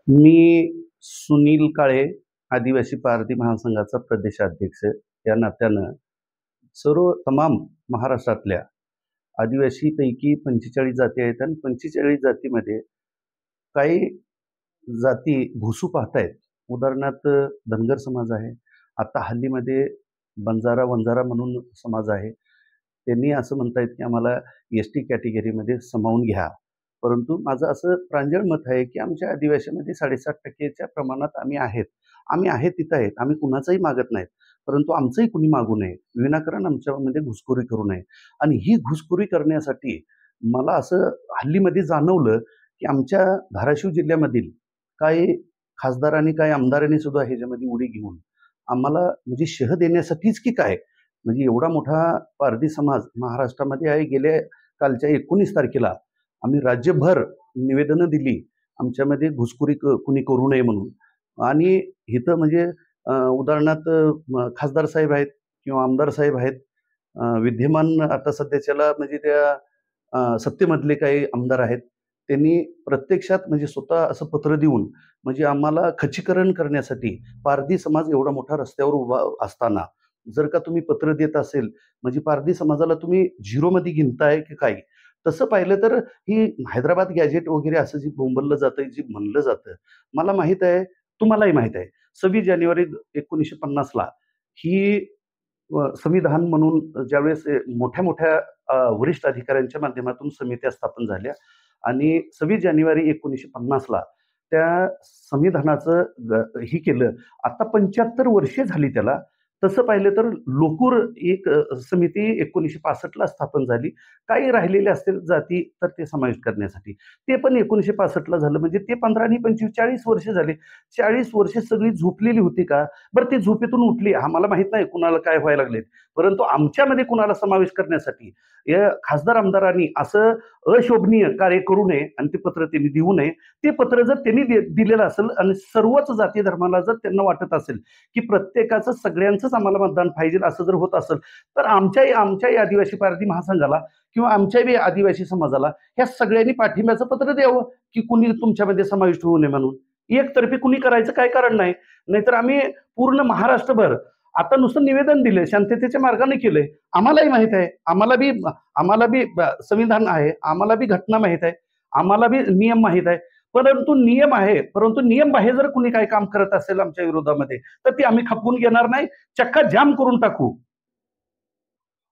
मी सुनील काळे, आदिवासी पारधी महासंघाचा प्रदेशाध्यक्ष या नात्यानं सर्व तमाम महाराष्ट्रातल्या आदिवासीपैकी 45 जाती आहेत आणि 45 जातीमध्ये काही जाती भुसू पाहतायत. उदाहरणार्थ धनगर समाज आहे. आता हल्लीमध्ये बंजारा म्हणून समाज आहे. त्यांनी असं म्हणतायत की आम्हाला एस-टी कॅटेगरीमध्ये सामावून घ्या. परंतु माझं असं प्रांजळ मत आहे की आमच्या आदिवासीमध्ये 7.5% प्रमाणात आम्ही आहेत. आम्ही आहेत तिथं आहेत. आम्ही कुणाचंही मागत नाहीत. परंतु आमचंही कुणी मागू नये. विनाकारण आमच्यामध्ये घुसखोरी करू नये. आणि ही घुसखोरी करण्यासाठी मला असं हल्लीमध्ये जाणवलं की आमच्या धाराशिव जिल्ह्यामधील काही खासदारांनी, काही आमदारांनी सुद्धा ह्याच्यामध्ये उडी घेऊन आम्हाला म्हणजे शह देण्यासाठीच की काय, म्हणजे एवढा मोठा पारधी समाज महाराष्ट्रामध्ये आहे. गेल्या कालच्या 19 तारखेला आम्ही राज्यभर निवेदनं दिली, आमच्यामध्ये घुसखोरी कुणी करू नये म्हणून. आणि इथं म्हणजे उदाहरणार्थ खासदार साहेब आहेत किंवा आमदार साहेब आहेत. विद्यमान आता सध्याच्याला म्हणजे त्या सत्तेमधले काही आमदार आहेत. त्यांनी प्रत्यक्षात म्हणजे स्वतः असं पत्र देऊन म्हणजे आम्हाला खच्चीकरण करण्यासाठी, पारधी समाज एवढा मोठा रस्त्यावर उभा असताना जर का तुम्ही पत्र देत असेल, म्हणजे पारधी समाजाला तुम्ही झिरोमध्ये गिनताय की काय? तसं पाहिलं तर ही हैदराबाद गॅझेट वगैरे असं जे बोंबललं जातं, जे म्हणलं जातं, मला माहीत आहे, तुम्हालाही माहीत आहे. 26 जानेवारी 1950 ला ही संविधान म्हणून ज्यावेळेस मोठ्या-मोठ्या वरिष्ठ अधिकाऱ्यांच्या माध्यमातून समित्या स्थापन झाल्या आणि 26 जानेवारी 1950 ला त्या संविधानाचं हे केलं. आता 75 वर्षे झाली त्याला. तसं पाहिलं तर लोकूर एक समिती 1965 ला स्थापन झाली. काही राहिलेले असतील जाती तर ते समाविष्ट करण्यासाठी. ते पण 1965 ला झालं. म्हणजे ते 15 आणि 25 40 वर्ष झाले. 40 वर्षे सगळी झोपलेली होती का? बरं ती झोपेतून उठली. आम्हाला माहीत नाही कुणाला काय व्हायला लागलेत. परंतु आमच्यामध्ये कुणाला समावेश करण्यासाठी या खासदार आमदारांनी असं अशोभनीय कार्य करू नये आणि ते पत्र त्यांनी देऊ नये. ते पत्र जर त्यांनी दिलेलं असेल आणि सर्वच जाती धर्माला जर त्यांना वाटत असेल की प्रत्येकाचं सगळ्यांचंच आम्हाला मतदान पाहिजे असं जर होत असेल, तर आमच्याही आदिवासी पारधी महासंघाला किंवा आमच्याही आदिवासी समाजाला ह्या सगळ्यांनी पाठिंब्याचं पत्र द्यावं की कुणी तुमच्यामध्ये समाविष्ट होऊ नये म्हणून. एकतर्फी कुणी करायचं काय कारण नाही. नाहीतर आम्ही पूर्ण महाराष्ट्रभर आता नुसतं निवेदन दिलंय, शांततेच्या मार्गाने केलंय. आम्हालाही माहित आहे, आम्हाला बी संविधान आहे, आम्हाला बी घटना माहित आहे, आम्हाला बी नियम माहित आहे. परंतु नियम आहे, परंतु नियम बाहेर जर कुणी काही काम करत असेल आमच्या विरोधामध्ये, तर ते आम्ही खपवून घेणार नाही, चक्का जाम करून टाकू.